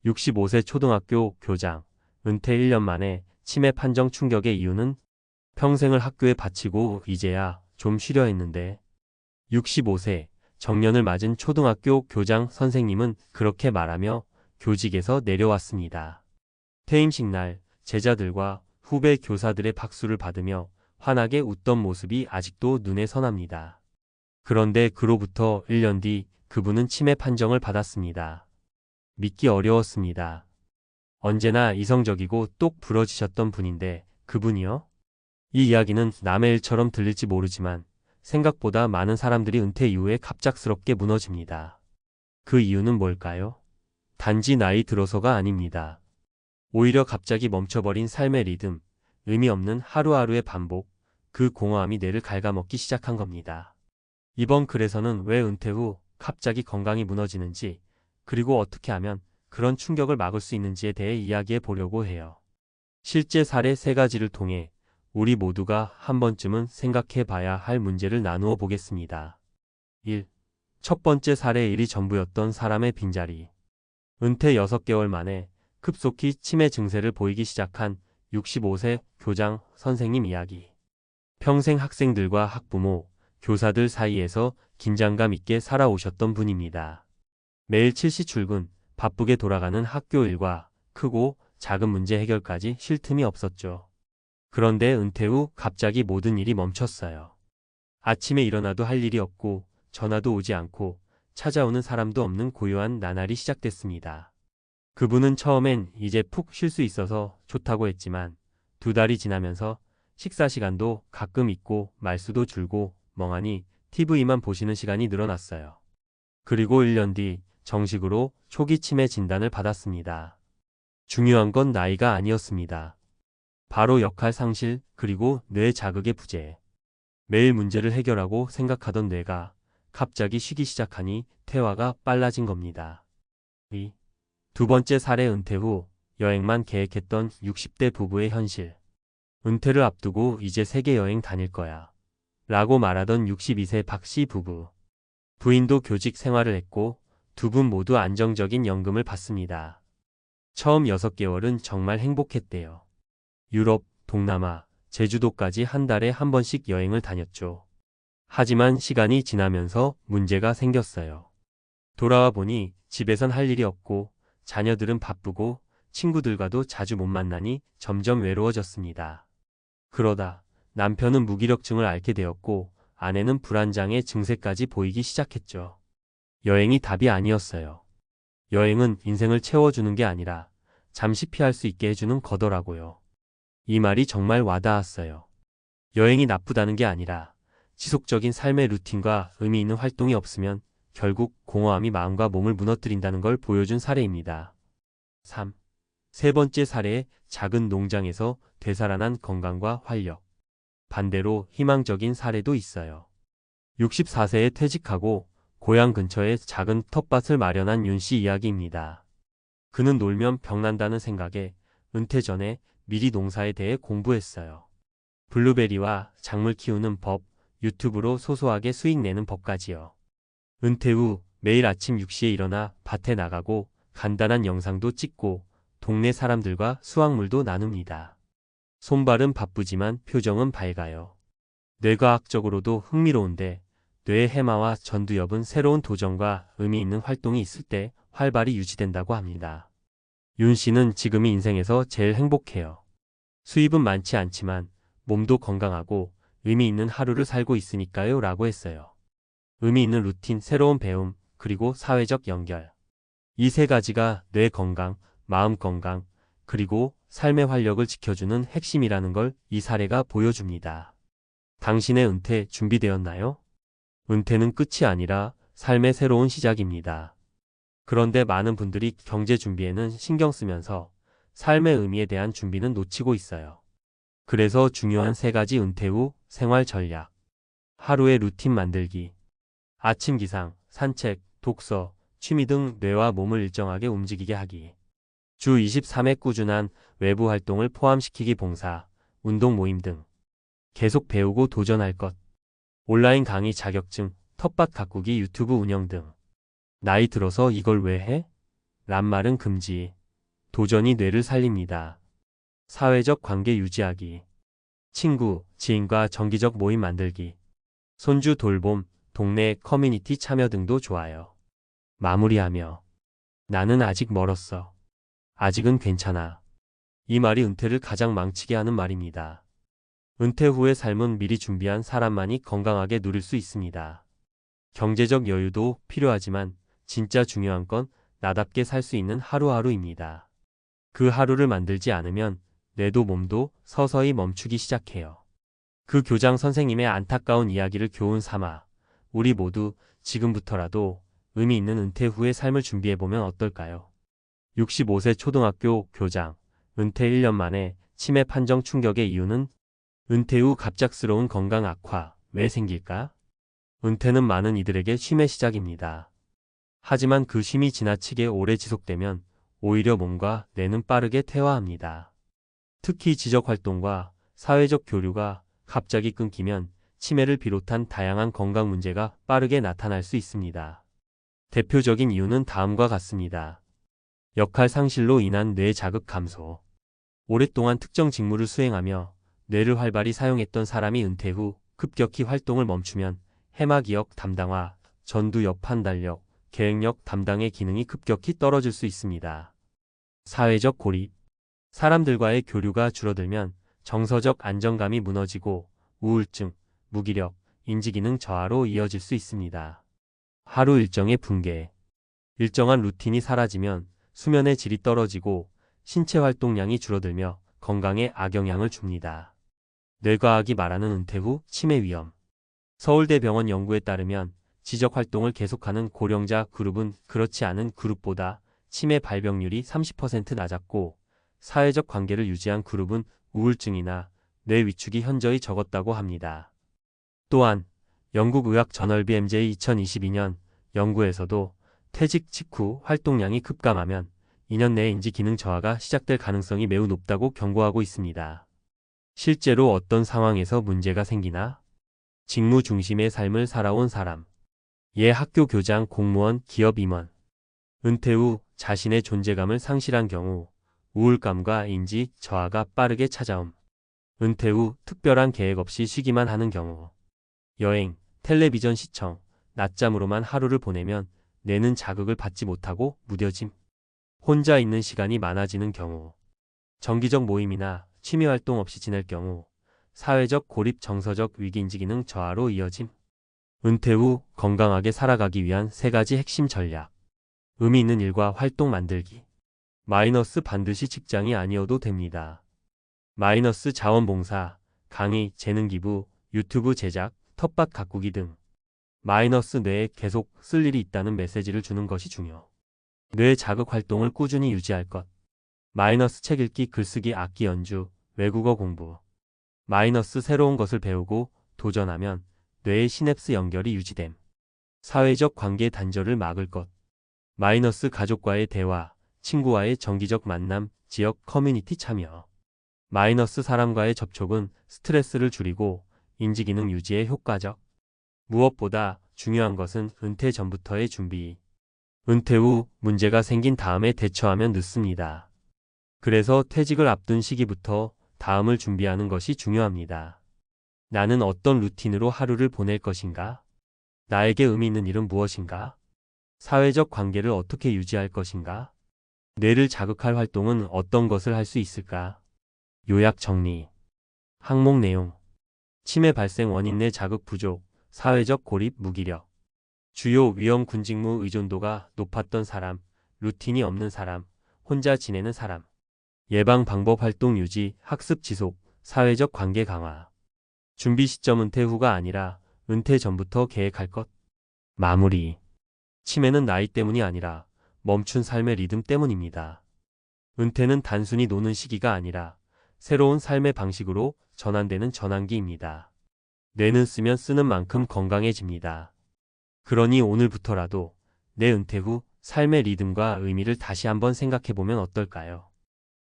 65세 초등학교 교장, 은퇴 1년 만에 치매 판정 충격의 이유는 평생을 학교에 바치고 이제야 좀 쉬려 했는데 65세 정년을 맞은 초등학교 교장 선생님은 그렇게 말하며 교직에서 내려왔습니다. 퇴임식 날 제자들과 후배 교사들의 박수를 받으며 환하게 웃던 모습이 아직도 눈에 선합니다. 그런데 그로부터 1년 뒤 그분은 치매 판정을 받았습니다. 믿기 어려웠습니다. 언제나 이성적이고 똑 부러지셨던 분인데 그분이요? 이 이야기는 남의 일처럼 들릴지 모르지만 생각보다 많은 사람들이 은퇴 이후에 갑작스럽게 무너집니다. 그 이유는 뭘까요? 단지 나이 들어서가 아닙니다. 오히려 갑자기 멈춰버린 삶의 리듬, 의미 없는 하루하루의 반복, 그 공허함이 뇌를 갉아먹기 시작한 겁니다. 이번 글에서는 왜 은퇴 후 갑자기 건강이 무너지는지, 그리고 어떻게 하면 그런 충격을 막을 수 있는지에 대해 이야기해 보려고 해요. 실제 사례 3가지를 통해 우리 모두가 한 번쯤은 생각해 봐야 할 문제를 나누어 보겠습니다. 1. 첫 번째 사례 일이 전부였던 사람의 빈자리. 은퇴 6개월 만에 급속히 치매 증세를 보이기 시작한 65세 교장 선생님 이야기. 평생 학생들과 학부모, 교사들 사이에서 긴장감 있게 살아오셨던 분입니다. 매일 7시 출근, 바쁘게 돌아가는 학교 일과 크고 작은 문제 해결까지 쉴 틈이 없었죠. 그런데 은퇴 후 갑자기 모든 일이 멈췄어요. 아침에 일어나도 할 일이 없고 전화도 오지 않고 찾아오는 사람도 없는 고요한 나날이 시작됐습니다. 그분은 처음엔 이제 푹 쉴 수 있어서 좋다고 했지만 2달이 지나면서 식사 시간도 가끔 있고 말수도 줄고 멍하니 TV만 보시는 시간이 늘어났어요. 그리고 1년 뒤 정식으로 초기 치매 진단을 받았습니다. 중요한 건 나이가 아니었습니다. 바로 역할 상실 그리고 뇌 자극의 부재. 매일 문제를 해결하고 생각하던 뇌가 갑자기 쉬기 시작하니 퇴화가 빨라진 겁니다. 2. 두 번째 사례 은퇴 후 여행만 계획했던 60대 부부의 현실. 은퇴를 앞두고 이제 세계 여행 다닐 거야 라고 말하던 62세 박 씨 부부. 부인도 교직 생활을 했고 두 분 모두 안정적인 연금을 받습니다. 처음 6개월은 정말 행복했대요. 유럽, 동남아, 제주도까지 한 달에 한 번씩 여행을 다녔죠. 하지만 시간이 지나면서 문제가 생겼어요. 돌아와 보니 집에선 할 일이 없고 자녀들은 바쁘고 친구들과도 자주 못 만나니 점점 외로워졌습니다. 그러다 남편은 무기력증을 앓게 되었고 아내는 불안장애 증세까지 보이기 시작했죠. 여행이 답이 아니었어요. 여행은 인생을 채워주는 게 아니라 잠시 피할 수 있게 해주는 거더라고요. 이 말이 정말 와닿았어요. 여행이 나쁘다는 게 아니라 지속적인 삶의 루틴과 의미 있는 활동이 없으면 결국 공허함이 마음과 몸을 무너뜨린다는 걸 보여준 사례입니다. 3. 세 번째 사례의 작은 농장에서 되살아난 건강과 활력. 반대로 희망적인 사례도 있어요. 64세에 퇴직하고 고향 근처에 작은 텃밭을 마련한 윤 씨 이야기입니다. 그는 놀면 병난다는 생각에 은퇴 전에 미리 농사에 대해 공부했어요. 블루베리와 작물 키우는 법, 유튜브로 소소하게 수익 내는 법까지요. 은퇴 후 매일 아침 6시에 일어나 밭에 나가고 간단한 영상도 찍고 동네 사람들과 수확물도 나눕니다. 손발은 바쁘지만 표정은 밝아요. 뇌과학적으로도 흥미로운데 뇌의 해마와 전두엽은 새로운 도전과 의미 있는 활동이 있을 때 활발히 유지된다고 합니다. 윤 씨는 지금이 인생에서 제일 행복해요. 수입은 많지 않지만 몸도 건강하고 의미 있는 하루를 살고 있으니까요 라고 했어요. 의미 있는 루틴, 새로운 배움, 그리고 사회적 연결. 이 3가지가 뇌 건강, 마음 건강, 그리고 삶의 활력을 지켜주는 핵심이라는 걸 이 사례가 보여줍니다. 당신의 은퇴 준비되었나요? 은퇴는 끝이 아니라 삶의 새로운 시작입니다. 그런데 많은 분들이 경제 준비에는 신경 쓰면서 삶의 의미에 대한 준비는 놓치고 있어요. 그래서 중요한 3가지 은퇴 후 생활 전략. 하루의 루틴 만들기. 아침 기상, 산책, 독서, 취미 등 뇌와 몸을 일정하게 움직이게 하기. 주 23회 꾸준한 외부 활동을 포함시키기 봉사, 운동 모임 등. 계속 배우고 도전할 것. 온라인 강의 자격증, 텃밭 가꾸기 유튜브 운영 등. 나이 들어서 이걸 왜 해? 낱말은 금지. 도전이 뇌를 살립니다. 사회적 관계 유지하기. 친구, 지인과 정기적 모임 만들기. 손주 돌봄, 동네 커뮤니티 참여 등도 좋아요. 마무리하며 나는 아직 멀었어. 아직은 괜찮아. 이 말이 은퇴를 가장 망치게 하는 말입니다. 은퇴 후의 삶은 미리 준비한 사람만이 건강하게 누릴 수 있습니다. 경제적 여유도 필요하지만 진짜 중요한 건 나답게 살 수 있는 하루하루입니다. 그 하루를 만들지 않으면 뇌도 몸도 서서히 멈추기 시작해요. 그 교장 선생님의 안타까운 이야기를 교훈 삼아 우리 모두 지금부터라도 의미 있는 은퇴 후의 삶을 준비해보면 어떨까요? 65세 초등학교 교장, 은퇴 1년 만에 치매 판정 충격의 이유는 은퇴 후 갑작스러운 건강 악화, 왜 생길까? 은퇴는 많은 이들에게 쉼의 시작입니다. 하지만 그 쉼이 지나치게 오래 지속되면 오히려 몸과 뇌는 빠르게 퇴화합니다. 특히 지적 활동과 사회적 교류가 갑자기 끊기면 치매를 비롯한 다양한 건강 문제가 빠르게 나타날 수 있습니다. 대표적인 이유는 다음과 같습니다. 역할 상실로 인한 뇌 자극 감소. 오랫동안 특정 직무를 수행하며 뇌를 활발히 사용했던 사람이 은퇴 후 급격히 활동을 멈추면 해마기억 담당화, 전두엽 판단력, 계획력 담당의 기능이 급격히 떨어질 수 있습니다. 사회적 고립. 사람들과의 교류가 줄어들면 정서적 안정감이 무너지고 우울증, 무기력, 인지기능 저하로 이어질 수 있습니다. 하루 일정의 붕괴. 일정한 루틴이 사라지면 수면의 질이 떨어지고 신체 활동량이 줄어들며 건강에 악영향을 줍니다. 뇌과학이 말하는 은퇴 후 치매 위험. 서울대병원 연구에 따르면 지적 활동을 계속하는 고령자 그룹은 그렇지 않은 그룹보다 치매 발병률이 30% 낮았고 사회적 관계를 유지한 그룹은 우울증이나 뇌 위축이 현저히 적었다고 합니다. 또한 영국 의학 저널 BMJ 2022년 연구에서도 퇴직 직후 활동량이 급감하면 2년 내에 인지 기능 저하가 시작될 가능성이 매우 높다고 경고하고 있습니다. 실제로 어떤 상황에서 문제가 생기나? 직무 중심의 삶을 살아온 사람. 학교 교장, 공무원, 기업 임원. 은퇴 후 자신의 존재감을 상실한 경우 우울감과 인지 저하가 빠르게 찾아옴. 은퇴 후 특별한 계획 없이 쉬기만 하는 경우. 여행, 텔레비전 시청, 낮잠으로만 하루를 보내면 뇌는 자극을 받지 못하고 무뎌짐. 혼자 있는 시간이 많아지는 경우. 정기적 모임이나 취미활동 없이 지낼 경우. 사회적 고립, 정서적 위기, 인지기능 저하로 이어짐. 은퇴 후 건강하게 살아가기 위한 3가지 핵심 전략. 의미 있는 일과 활동 만들기. 마이너스 반드시 직장이 아니어도 됩니다. 마이너스 자원봉사, 강의, 재능 기부, 유튜브 제작, 텃밭 가꾸기 등. 마이너스 뇌에 계속 쓸 일이 있다는 메시지를 주는 것이 중요. 뇌 자극 활동을 꾸준히 유지할 것. 마이너스 책 읽기, 글쓰기, 악기 연주, 외국어 공부. 마이너스 새로운 것을 배우고 도전하면 뇌의 시냅스 연결이 유지됨. 사회적 관계 단절을 막을 것. 마이너스 가족과의 대화, 친구와의 정기적 만남, 지역 커뮤니티 참여. 마이너스 사람과의 접촉은 스트레스를 줄이고 인지기능 유지에 효과적. 무엇보다 중요한 것은 은퇴 전부터의 준비. 은퇴 후 문제가 생긴 다음에 대처하면 늦습니다. 그래서 퇴직을 앞둔 시기부터 다음을 준비하는 것이 중요합니다. 나는 어떤 루틴으로 하루를 보낼 것인가? 나에게 의미 있는 일은 무엇인가? 사회적 관계를 어떻게 유지할 것인가? 뇌를 자극할 활동은 어떤 것을 할 수 있을까? 요약 정리. 항목 내용. 치매 발생 원인 뇌 자극 부족, 사회적 고립, 무기력. 주요 위험 군직무 의존도가 높았던 사람, 루틴이 없는 사람, 혼자 지내는 사람. 예방 방법 활동 유지, 학습 지속, 사회적 관계 강화. 준비 시점 은퇴 후가 아니라 은퇴 전부터 계획할 것. 마무리. 치매는 나이 때문이 아니라 멈춘 삶의 리듬 때문입니다. 은퇴는 단순히 노는 시기가 아니라 새로운 삶의 방식으로 전환되는 전환기입니다. 뇌는 쓰면 쓰는 만큼 건강해집니다. 그러니 오늘부터라도 내 은퇴 후 삶의 리듬과 의미를 다시 한번 생각해보면 어떨까요?